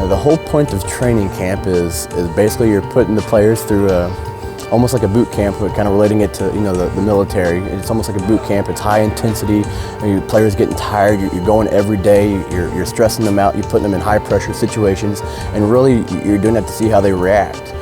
The whole point of training camp is basically you're putting the players through almost like a boot camp, but kind of relating it to the military. It's almost like a boot camp. It's high intensity. Your players getting tired. You're going every day. You're stressing them out. You're putting them in high pressure situations, and really you're doing that to see how they react.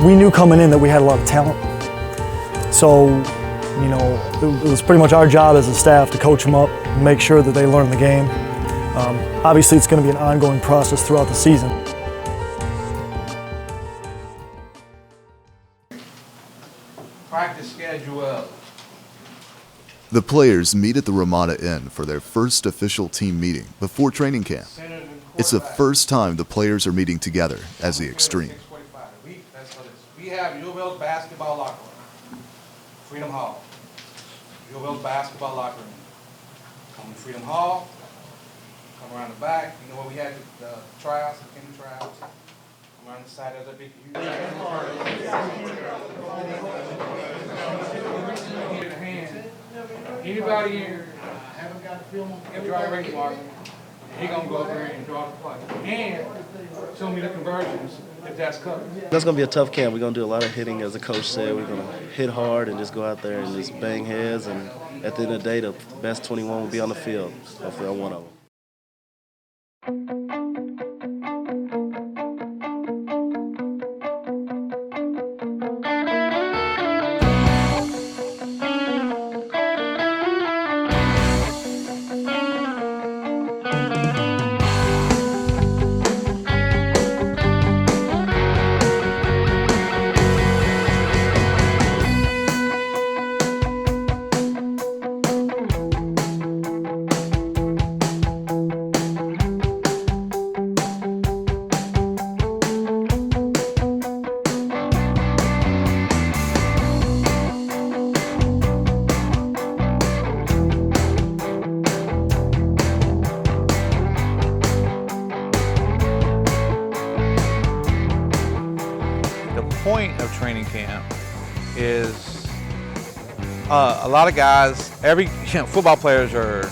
We knew coming in that we had a lot of talent. So, it was pretty much our job as a staff to coach them up, make sure that they learn the game. Obviously, it's going to be an ongoing process throughout the season. Practice schedule. The players meet at the Ramada Inn for their first official team meeting before training camp. It's the first time the players are meeting together as the Xtreme. We have UofL's basketball locker room, Freedom Hall. UofL's basketball locker room. Come to Freedom Hall, come around the back. You know where we had the tryouts, the Kentucky tryouts. Come around the side of the big huge. Anybody here haven't got the film on dry erase marker, he gonna go over there and draw the play. And show me the conversions if that's covered. That's going to be a tough camp. We're going to do a lot of hitting, as the coach said. We're going to hit hard and just go out there and just bang heads. And at the end of the day, the best 21 will be on the field. Hopefully I'm one of them. The point of training camp is a lot of guys, football players are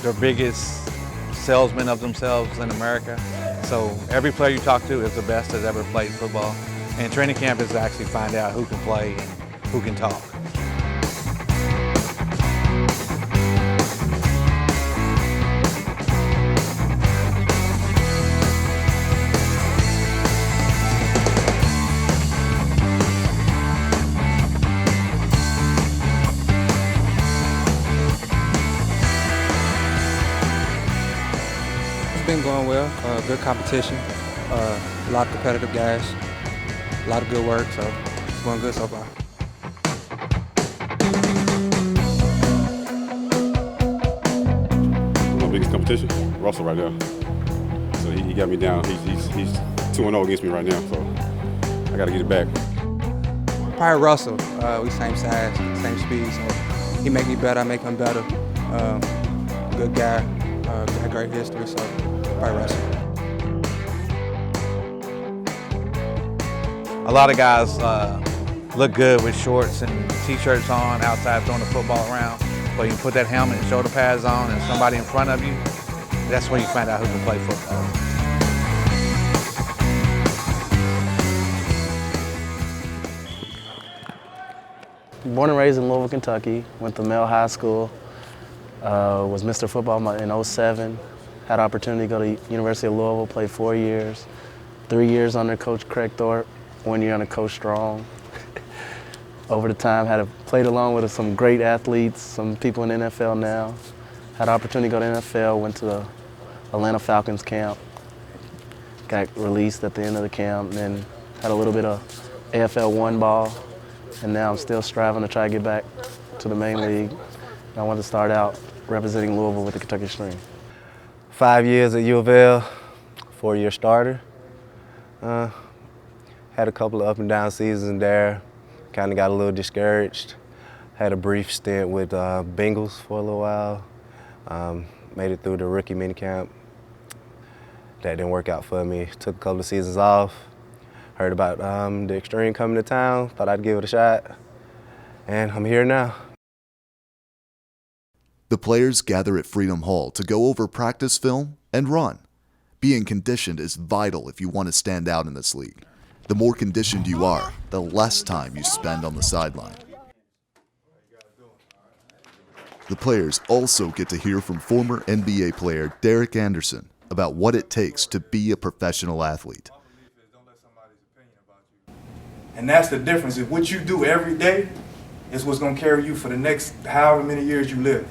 their biggest salesmen of themselves in America. So every player you talk to is the best that's ever played football. And training camp is to actually find out who can play and who can talk. Been going well, good competition, a lot of competitive guys, a lot of good work, so it's going good so far. My biggest competition, Russell right there. So he got me down. He's 2-0 against me right now, so I got to get it back. Probably Russell, we same size, same speed, so he make me better, I make him better. Good guy, got great history, so probably Russell. A lot of guys look good with shorts and t-shirts on outside throwing the football around, but you put that helmet and shoulder pads on and somebody in front of you, that's when you find out who can play football. Born and raised in Louisville, Kentucky. Went to Male High School. Was Mr. Football in '07. Had an opportunity to go to University of Louisville, played 4 years. 3 years under Coach Craig Thorpe, 1 year under Coach Strong. Over the time, played along with some great athletes, some people in the NFL now. Had an opportunity to go to the NFL, went to the Atlanta Falcons camp. Got released at the end of the camp, and then had a little bit of AFL 1 ball. And now I'm still striving to try to get back to the main league. And I wanted to start out representing Louisville with the Kentucky Xtremes. 5 years at U of L, 4-year starter. Had a couple of up and down seasons there. Kind of got a little discouraged. Had a brief stint with Bengals for a little while. Made it through the rookie minicamp. That didn't work out for me. Took a couple of seasons off. Heard about the Xtreme coming to town, thought I'd give it a shot, and I'm here now. The players gather at Freedom Hall to go over practice film and run. Being conditioned is vital if you want to stand out in this league. The more conditioned you are, the less time you spend on the sideline. The players also get to hear from former NBA player Derek Anderson about what it takes to be a professional athlete. And that's the difference. If what you do every day is what's going to carry you for the next however many years you live.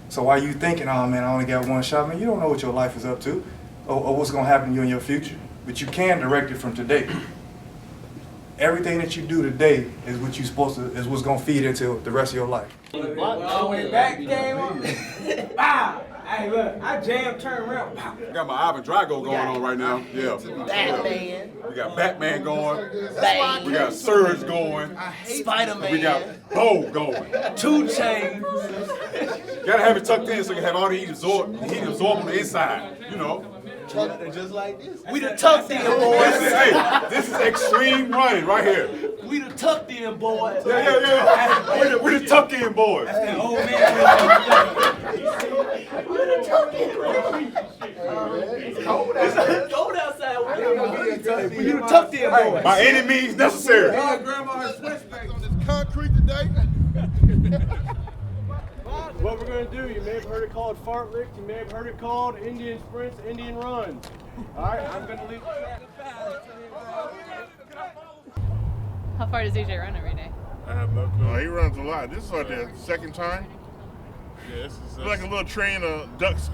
So while you thinking, oh man, I only got one shot, man, you don't know what your life is up to or what's going to happen to you in your future. But you can direct it from today. Everything that you do today is what you supposed to, is what's going to feed into the rest of your life. Back game on. Wow. Hey, look, I jammed, turn around. Pow. Got my Ivan Drago going on right now. Yeah. Batman. We got Batman going. Bang. We got Surge going. Spider-Man. We got Bo going. 2 Chainz. Gotta have it tucked in so you can have all the heat absorbed on the inside. You know. Just like this. We the tucked in boys. This is extreme running right here. We the tucked in boys. Yeah. We the tucked in boys. That's that old man. We the tucked in boys. It's cold outside. It's cold outside. We the tucked in boys. By any means necessary. Grandma has switchbacks on this concrete today. What we're going to do, you may have heard it called fartlek, you may have heard it called Indian sprints, Indian runs. All right, I'm going to leave the track. How far does DJ run every day? I have no clue. He runs a lot. This is like the second time. Yeah, this is like a little train of ducks.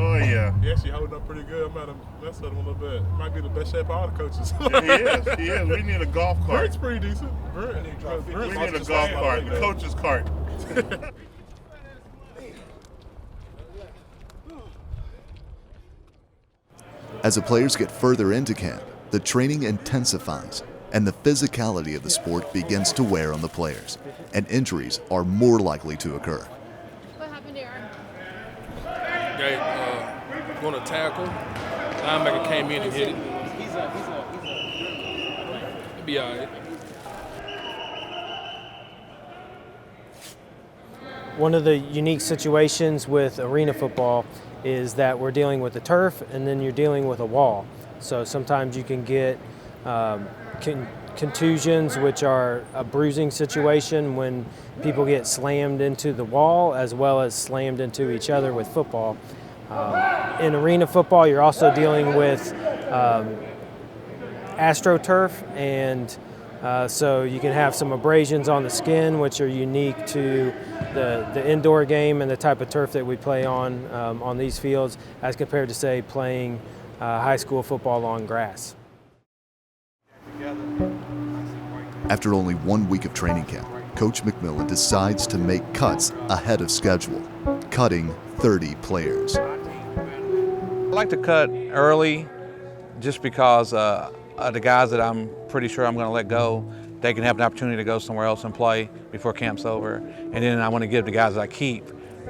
Oh, yeah. He actually holding up pretty good. I'm about to mess with him a little bit. Might be the best shape of all the coaches. Yeah, he is. We need a golf cart. Brent's pretty decent. We need a golf cart, the coach's cart. As the players get further into camp, the training intensifies and the physicality of the sport begins to wear on the players, and injuries are more likely to occur. What happened to your arm? Going to tackle. Linebacker came in and hit it. He'll be all right. One of the unique situations with arena football is that we're dealing with the turf and then you're dealing with a wall. So sometimes you can get contusions, which are a bruising situation when people get slammed into the wall as well as slammed into each other with football. In arena football, you're also dealing with AstroTurf, and so you can have some abrasions on the skin, which are unique to the indoor game and the type of turf that we play on these fields, as compared to, say, playing high school football on grass. After only 1 week of training camp, Coach McMillen decides to make cuts ahead of schedule, cutting 30 players. I like to cut early just because the guys that I'm pretty sure I'm going to let go, they can have an opportunity to go somewhere else and play before camp's over. And then I want to give the guys that I keep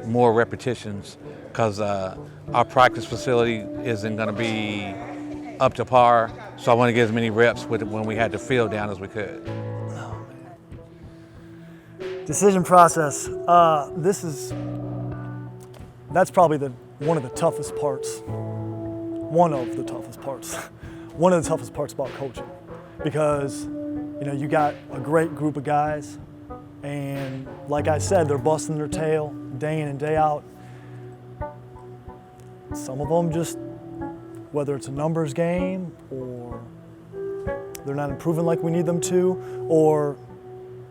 more repetitions because our practice facility isn't going to be up to par. So I want to get as many reps with it when we had the field down as we could. Decision process. That's probably one of the toughest parts. One of the toughest parts. One of the toughest parts about coaching, because you got a great group of guys, and like I said, they're busting their tail day in and day out. Some of them just, whether it's a numbers game or they're not improving like we need them to, or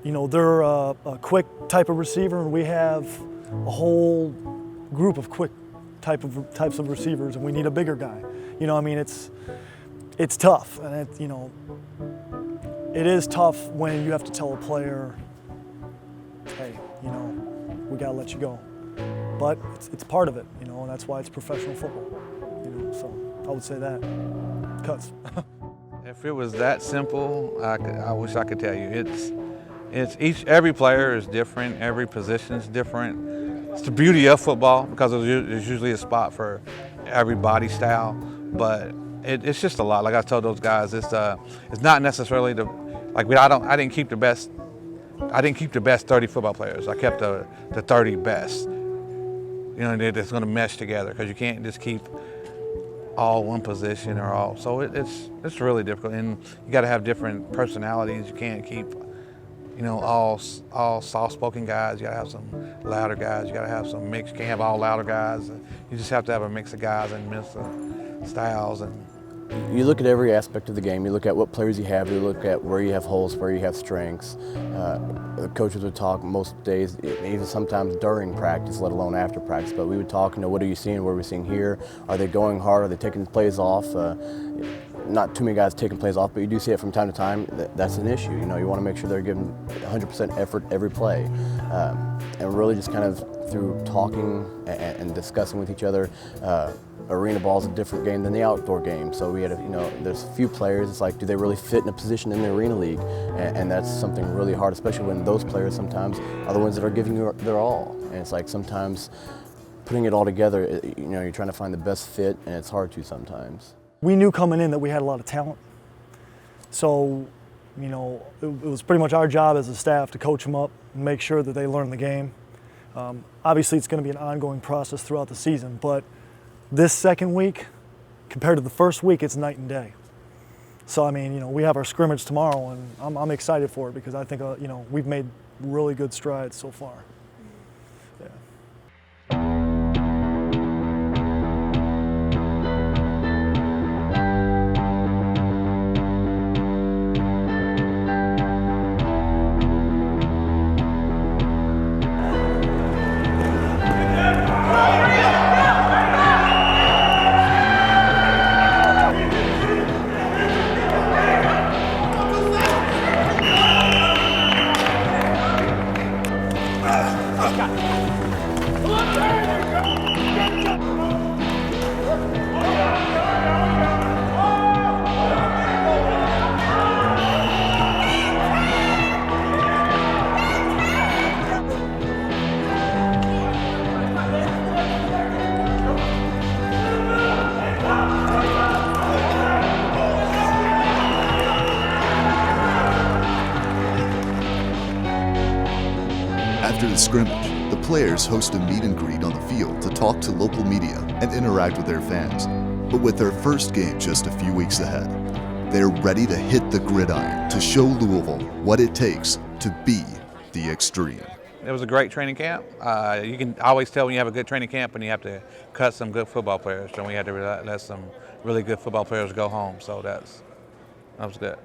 they're a quick type of receiver and we have a whole group of quick types of receivers and we need a bigger guy. It's tough, and it is tough when you have to tell a player, hey, we gotta let you go. But it's part of it, and that's why it's professional football. So I would say that. Cuts. If it was that simple, I wish I could tell you. Every player is different, every position is different. It's the beauty of football because there's usually a spot for every body style, but it's just a lot. Like I told those guys, it's not necessarily I didn't keep the best 30 football players. I kept the 30 best. You know, that's going to mesh together, because you can't just keep all one position or all. So it's really difficult, and you got to have different personalities. You can't keep, you know, all soft-spoken guys. You got to have some louder guys. You got to have some mix. You can't have all louder guys. You just have to have a mix of guys and mix of styles. And you look at every aspect of the game. You look at what players you have. You look at where you have holes, where you have strengths. The coaches would talk most days, even sometimes during practice, let alone after practice. But we would talk, you know, what are you seeing? What are we seeing here? Are they going hard? Are they taking plays off? Not too many guys taking plays off, but you do see it from time to time. That's an issue. You know, you want to make sure they're giving 100% effort every play, and really just kind of through talking and discussing with each other. Arena ball is a different game than the outdoor game, so we had, you know, there's a few players. It's like, do they really fit in a position in the arena league? And that's something really hard, especially when those players sometimes are the ones that are giving you their all. And it's like sometimes putting it all together, you know, you're trying to find the best fit, and it's hard to sometimes. We knew coming in that we had a lot of talent, so you know, it was pretty much our job as a staff to coach them up and make sure that they learn the game. Obviously, it's going to be an ongoing process throughout the season, but this second week, compared to the first week, it's night and day. So I mean, you know, we have our scrimmage tomorrow, and I'm excited for it, because I think you know, we've made really good strides so far. Yeah. After the scrimmage, the players host a meet and greet on the field to talk to local media and interact with their fans. But with their first game just a few weeks ahead, they're ready to hit the gridiron to show Louisville what it takes to be the Xtreme. It was a great training camp. You can always tell when you have a good training camp and you have to cut some good football players. So we had to let some really good football players go home. So that was good.